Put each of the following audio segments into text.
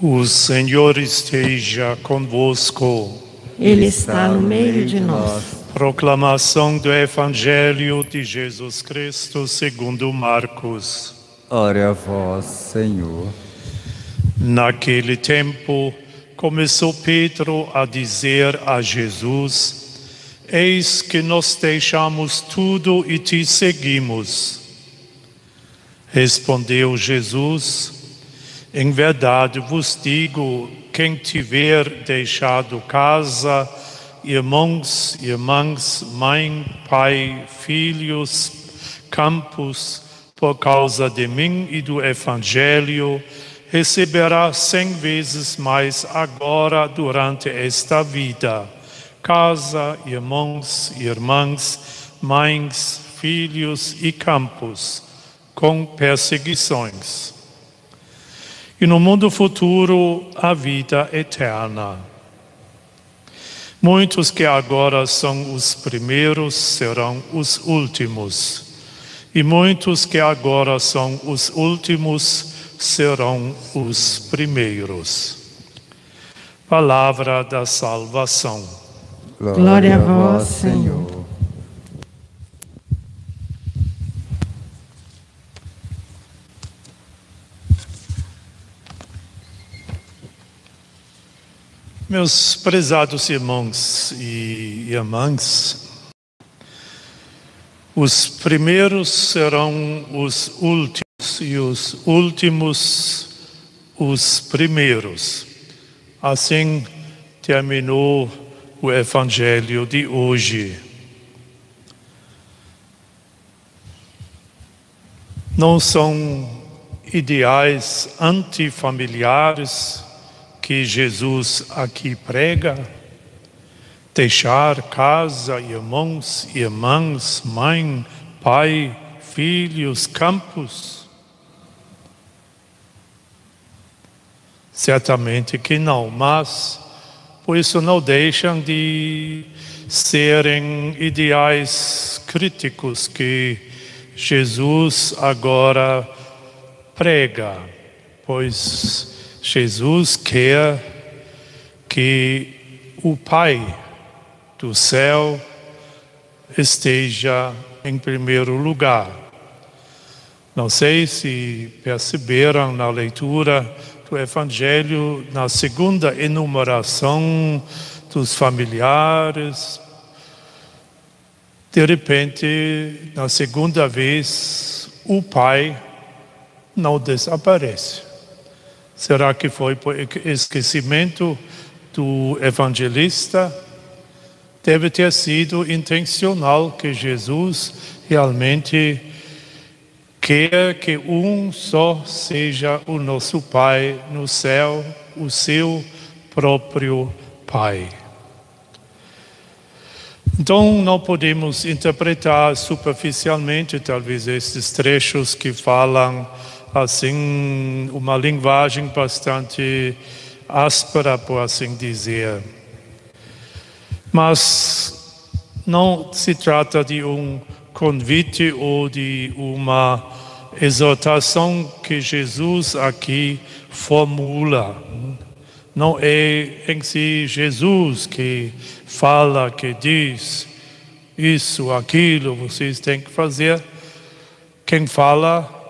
O Senhor esteja convosco. Ele está no meio de nós. Proclamação do Evangelho de Jesus Cristo segundo Marcos. Glória a vós, Senhor. Naquele tempo, começou Pedro a dizer a Jesus: Eis que nós deixamos tudo e te seguimos. Respondeu Jesus: Em verdade vos digo, quem tiver deixado casa, irmãos, irmãs, mãe, pai, filhos, campos, por causa de mim e do Evangelho, receberá 100 vezes mais agora durante esta vida. Casa, irmãos, irmãs, mães, filhos e campos, com perseguições. E no mundo futuro, a vida eterna. Muitos que agora são os primeiros serão os últimos. E muitos que agora são os últimos serão os primeiros. Palavra da salvação. Glória a vós, Senhor. Meus prezados irmãos e irmãs, os primeiros serão os últimos e os últimos os primeiros. Assim terminou o Evangelho de hoje. Não são ideais antifamiliares que Jesus aqui prega: deixar casa, irmãos, irmãs, mãe, pai, filhos, campos? Certamente que não, mas por isso não deixam de serem ideais críticos que Jesus agora prega, pois Jesus quer que o Pai do céu esteja em primeiro lugar. Não sei se perceberam na leitura do Evangelho, na segunda enumeração dos familiares, de repente, na segunda vez, o Pai não desaparece. Será que foi por esquecimento do evangelista? Deve ter sido intencional, que Jesus realmente quer que um só seja o nosso Pai no céu, o seu próprio Pai. Então não podemos interpretar superficialmente, talvez, estes trechos que falam assim, uma linguagem bastante áspera, por assim dizer. Mas não se trata de um convite ou de uma exortação que Jesus aqui formula. Não é em si Jesus que fala, que diz isso, aquilo, vocês têm que fazer. Quem fala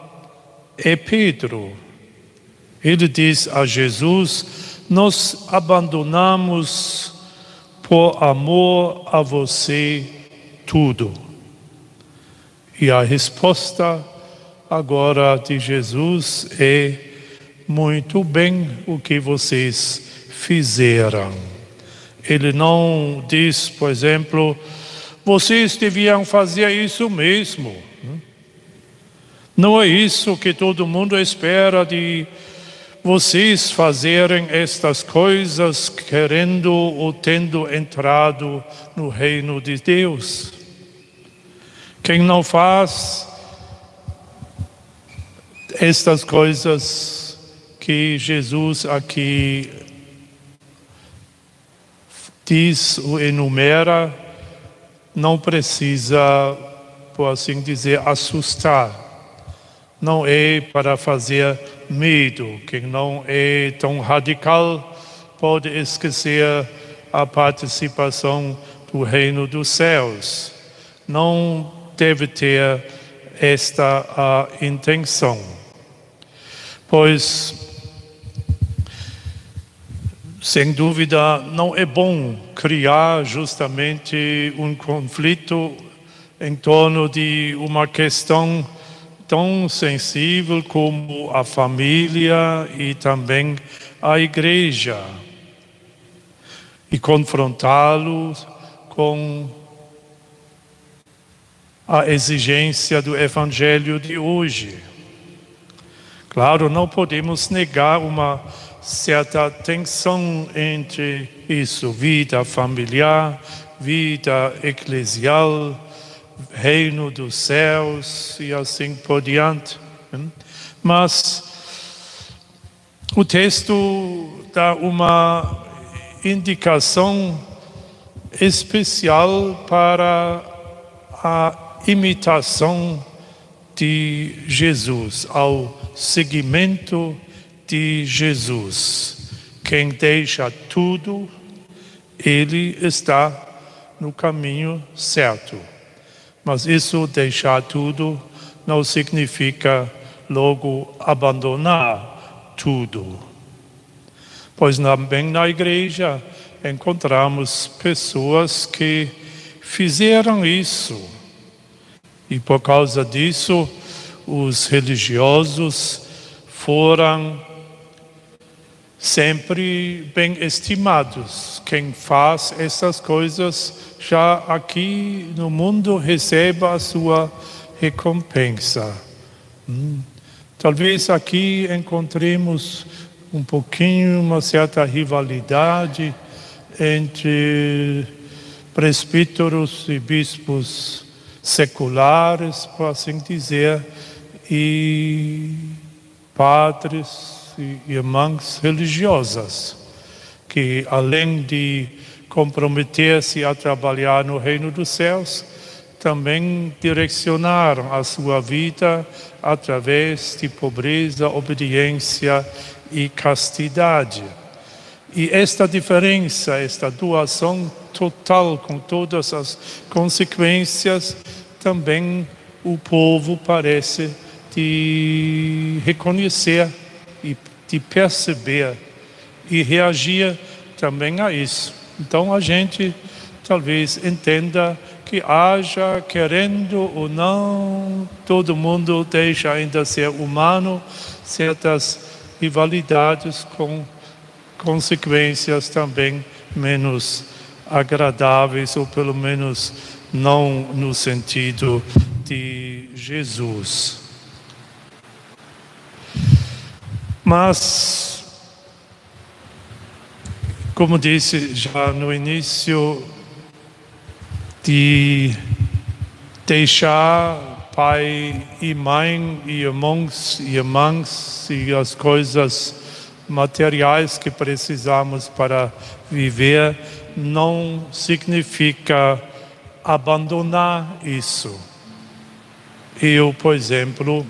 é Pedro. Ele diz a Jesus: nós abandonamos por amor a você tudo. E a resposta agora de Jesus é: muito bem o que vocês fizeram. Ele não diz, por exemplo, vocês deviam fazer isso mesmo. Não é isso que todo mundo espera de vocês fazerem estas coisas querendo ou tendo entrado no reino de Deus. Quem não faz estas coisas que Jesus aqui diz ou enumera, não precisa, por assim dizer, assustar. Não é para fazer medo. Quem não é tão radical pode esquecer a participação do reino dos céus. Não deve ter esta a intenção, pois, sem dúvida, não é bom criar justamente um conflito em torno de uma questão tão sensível como a família e também a igreja, e confrontá-los com a exigência do Evangelho de hoje. Claro, não podemos negar uma certa tensão entre isso, vida familiar, vida eclesial, reino dos céus e assim por diante. Mas o texto dá uma indicação especial para a imitação de Jesus, ao seguimento de Jesus. Quem deixa tudo, ele está no caminho certo. Mas isso, deixar tudo, não significa logo abandonar tudo. Pois também na igreja encontramos pessoas que fizeram isso. E por causa disso, os religiosos foram sempre bem estimados. Quem faz essas coisas já aqui no mundo recebe a sua recompensa. Talvez aqui encontremos um pouquinho, uma certa rivalidade entre presbíteros e bispos seculares, por assim dizer, e padres e irmãs religiosas, que além de comprometer-se a trabalhar no reino dos céus, também direcionaram a sua vida através de pobreza, obediência e castidade. E esta diferença, esta doação total, com todas as consequências, também o povo parece de reconhecer e de perceber e reagir também a isso. Então a gente talvez entenda que haja, querendo ou não, todo mundo deixa ainda ser humano, certas rivalidades com consequências também menos agradáveis, ou pelo menos não no sentido de Jesus. Mas, como disse já no início, de deixar pai e mãe e irmãos e irmãs e as coisas materiais que precisamos para viver, não significa abandonar isso. Eu, por exemplo,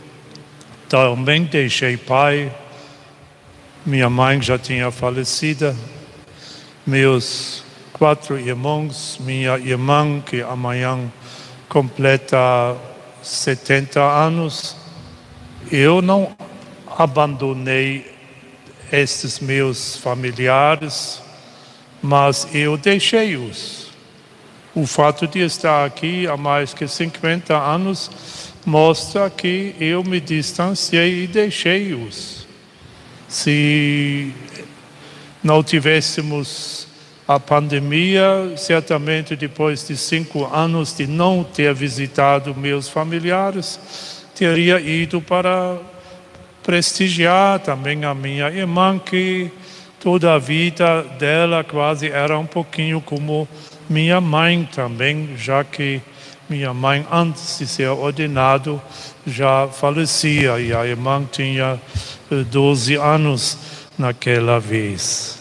também deixei pai, minha mãe já tinha falecido, meus 4 irmãos, minha irmã, que amanhã completa 70 anos, eu não abandonei estes meus familiares, mas eu deixei-os. O fato de estar aqui há mais que 50 anos mostra que eu me distanciei e deixei-os. Se não tivéssemos a pandemia, certamente depois de 5 anos de não ter visitado meus familiares, teria ido para prestigiar também a minha irmã, que toda a vida dela quase era um pouquinho como minha mãe também, já que minha mãe, antes de ser ordenado, já falecia e a irmã tinha 12 anos naquela vez.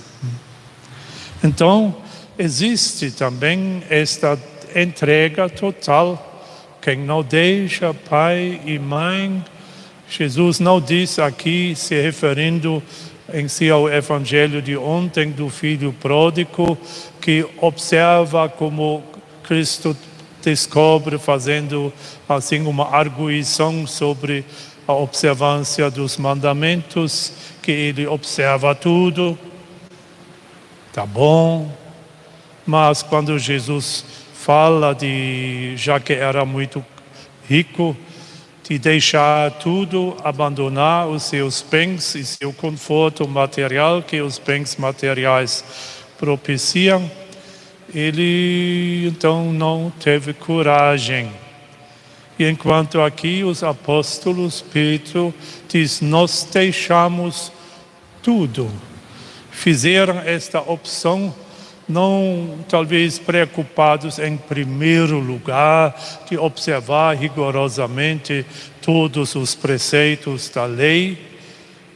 Então, existe também esta entrega total. Quem não deixa pai e mãe Jesus não diz aqui, se referindo em si ao evangelho de ontem do filho pródigo, que observa como Cristo descobre, fazendo assim uma arguição sobre a observância dos mandamentos, que ele observa tudo. Tá bom, mas quando Jesus fala de, já que era muito rico, de deixar tudo, abandonar os seus bens e seu conforto material que os bens materiais propiciam, ele então não teve coragem. E enquanto aqui os apóstolos, Pedro diz, nós deixamos tudo. Fizeram esta opção, não talvez preocupados em primeiro lugar de observar rigorosamente todos os preceitos da lei,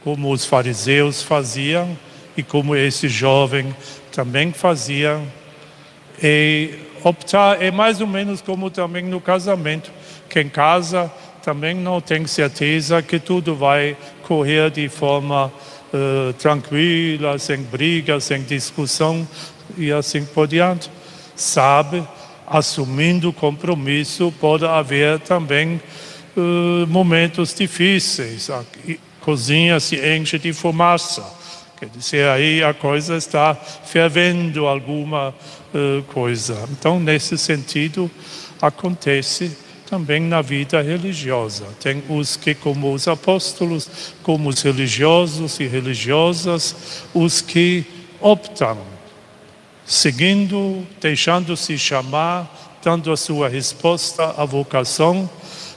como os fariseus faziam e como esse jovem também fazia. E optar é mais ou menos como também no casamento. Quem casa também não tem certeza que tudo vai correr de forma tranquila, sem briga, sem discussão e assim por diante. Sabe, assumindo compromisso, pode haver também momentos difíceis. A cozinha se enche de fumaça. Quer dizer, aí a coisa está fervendo alguma coisa. Então, nesse sentido, acontece também na vida religiosa. Tem os que, como os apóstolos, como os religiosos e religiosas, os que optam, seguindo, deixando-se chamar, dando a sua resposta à vocação,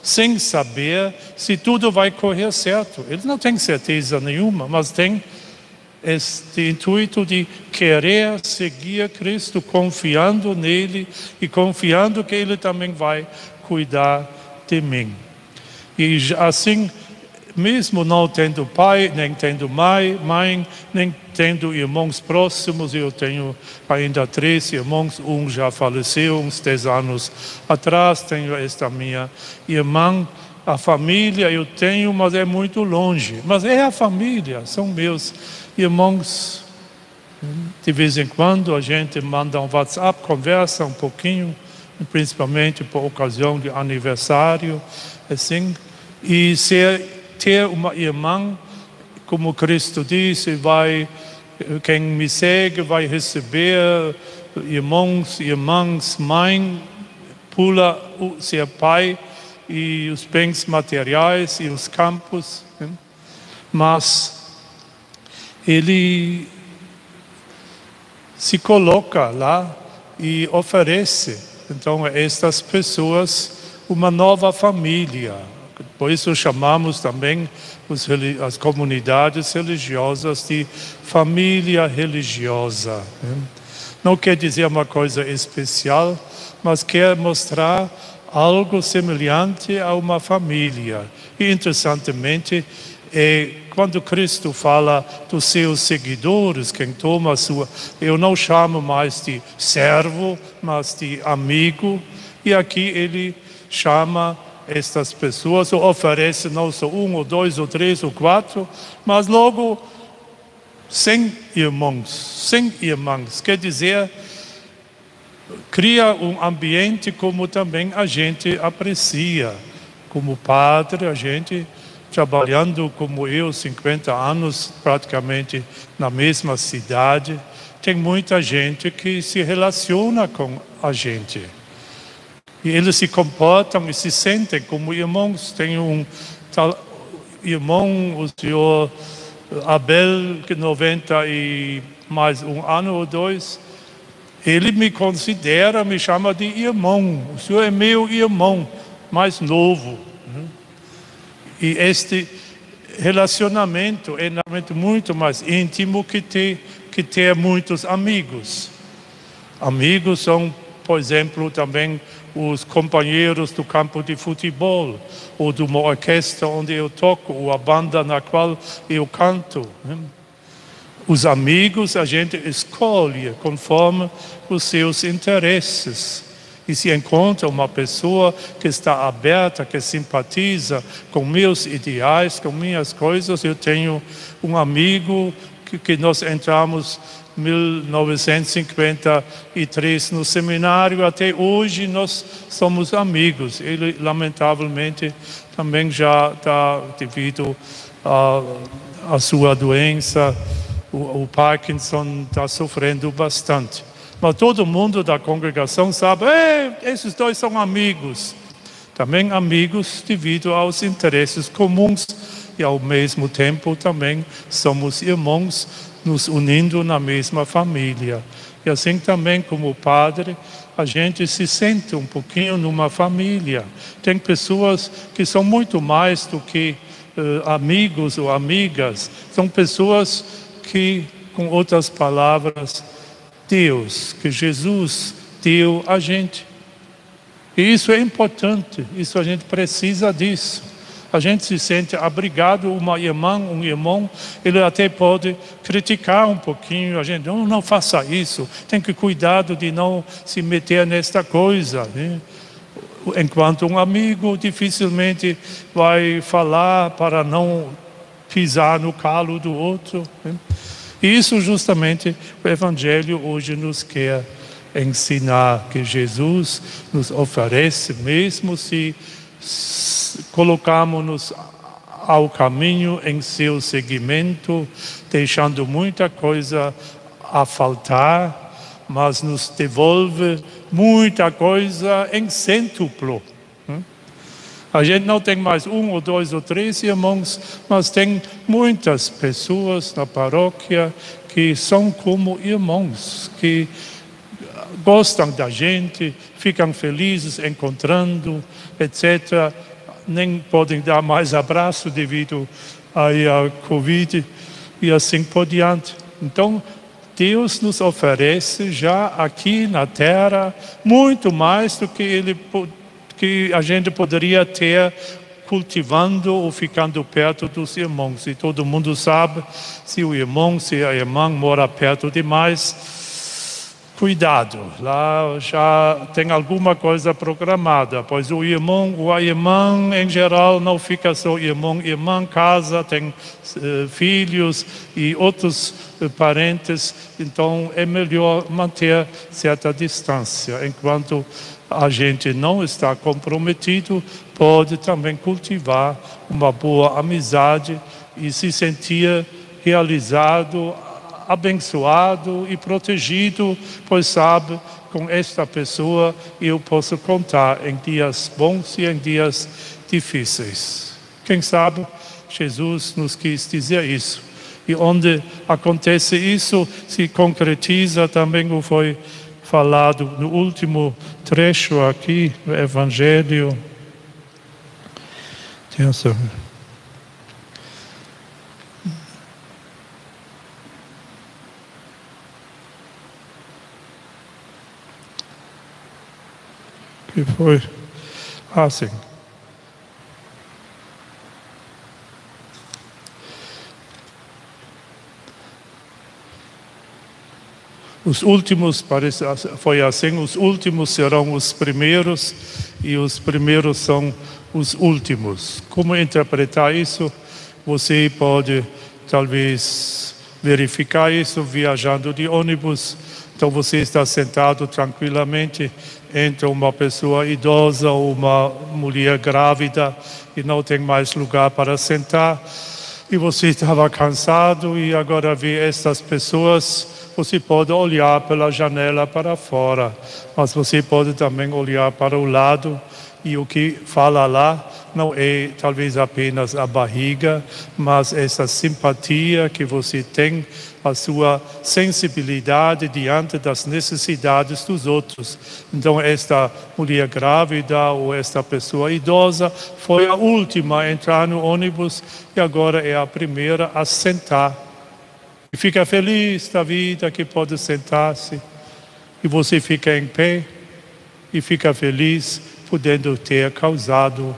sem saber se tudo vai correr certo. Eles não têm certeza nenhuma, mas têm este intuito de querer seguir Cristo, confiando nele e confiando que ele também vai cuidar de mim. E assim, mesmo não tendo pai, nem tendo mãe, nem tendo irmãos próximos, eu tenho ainda 3 irmãos, um já faleceu uns 10 anos atrás, tenho esta minha irmã, a família eu tenho, mas é muito longe. Mas é a família, são meus irmãos. De vez em quando a gente manda um WhatsApp, conversa um pouquinho, principalmente por ocasião de aniversário, assim. E ter uma irmã, como Cristo disse, quem me segue vai receber irmãos, irmãs, mãe, pula o ser pai e os bens materiais e os campos. Né? Mas ele se coloca lá e oferece, então, a estas pessoas uma nova família. Por isso chamamos também as comunidades religiosas de família religiosa. Não quer dizer uma coisa especial, mas quer mostrar algo semelhante a uma família. E, interessantemente, quando Cristo fala dos seus seguidores, quem toma a sua... Eu não chamo mais de servo, mas de amigo. E aqui ele chama estas pessoas, ou oferece não só 1, ou 2, ou 3, ou 4, mas logo 100 irmãos, 100 irmãs. Quer dizer, cria um ambiente como também a gente aprecia. Como padre, a gente... trabalhando como eu, 50 anos, praticamente na mesma cidade, tem muita gente que se relaciona com a gente. E eles se comportam e se sentem como irmãos. Tem um tal irmão, o senhor Abel, que 90 e mais 1 ano ou 2, ele me considera, me chama de irmão. O senhor é meu irmão, mais novo. E este relacionamento é realmente muito mais íntimo que ter muitos amigos. Amigos são, por exemplo, também os companheiros do campo de futebol, ou de uma orquestra onde eu toco, ou a banda na qual eu canto. Os amigos a gente escolhe conforme os seus interesses. E se encontra uma pessoa que está aberta, que simpatiza com meus ideais, com minhas coisas. Eu tenho um amigo que nós entramos em 1953 no seminário. Até hoje nós somos amigos. Ele, lamentavelmente, também já está, devido à sua doença, o Parkinson, está sofrendo bastante. Mas todo mundo da congregação sabe, esses dois são amigos. Também amigos devido aos interesses comuns e ao mesmo tempo também somos irmãos, nos unindo na mesma família. E assim também como padre, a gente se sente um pouquinho numa família. Tem pessoas que são muito mais do que amigos ou amigas. São pessoas que, com outras palavras, Deus, que Jesus deu a gente. E isso é importante, isso a gente precisa disso. A gente se sente abrigado, uma irmã, um irmão, ele até pode criticar um pouquinho, a gente, não faça isso, tem que cuidar de não se meter nesta coisa, né? Enquanto um amigo dificilmente vai falar para não pisar no calo do outro, né? E isso justamente o Evangelho hoje nos quer ensinar, que Jesus nos oferece, mesmo se colocamos-nos ao caminho em seu seguimento, deixando muita coisa a faltar, mas nos devolve muita coisa em cêntuplo. A gente não tem mais 1 ou 2 ou 3 irmãos, mas tem muitas pessoas na paróquia que são como irmãos, que gostam da gente, ficam felizes encontrando, etc. Nem podem dar mais abraço devido à Covid e assim por diante. Então, Deus nos oferece já aqui na terra muito mais do que que a gente poderia ter cultivando ou ficando perto dos irmãos. E todo mundo sabe, se o irmão, se a irmã mora perto demais, cuidado, lá já tem alguma coisa programada, pois o irmão ou a irmã, em geral, não fica só irmão, irmã, casa, tem filhos e outros parentes, então é melhor manter certa distância, enquanto a gente não está comprometido, pode também cultivar uma boa amizade e se sentir realizado, abençoado e protegido, pois sabe, com esta pessoa eu posso contar em dias bons e em dias difíceis. Quem sabe Jesus nos quis dizer isso. E onde acontece isso, se concretiza também o foi falado no último trecho aqui do Evangelho. Que foi? Sim. Os últimos, foi assim, os últimos serão os primeiros e os primeiros são os últimos. Como interpretar isso? Você pode talvez verificar isso viajando de ônibus. Então você está sentado tranquilamente entre uma pessoa idosa ou uma mulher grávida e não tem mais lugar para sentar. E você estava cansado e agora vê estas pessoas. Você pode olhar pela janela para fora, mas você pode também olhar para o lado e o que fala lá não é talvez apenas a barriga, mas essa simpatia que você tem, a sua sensibilidade diante das necessidades dos outros. Então esta mulher grávida ou esta pessoa idosa foi a última a entrar no ônibus e agora é a primeira a sentar. E fica feliz da vida que pode sentar-se. E você fica em pé e fica feliz podendo ter causado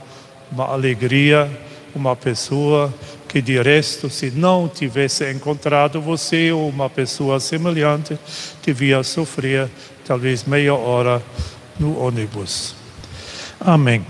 uma alegria, uma pessoa que de resto, se não tivesse encontrado você ou uma pessoa semelhante, devia sofrer talvez meia hora no ônibus. Amém.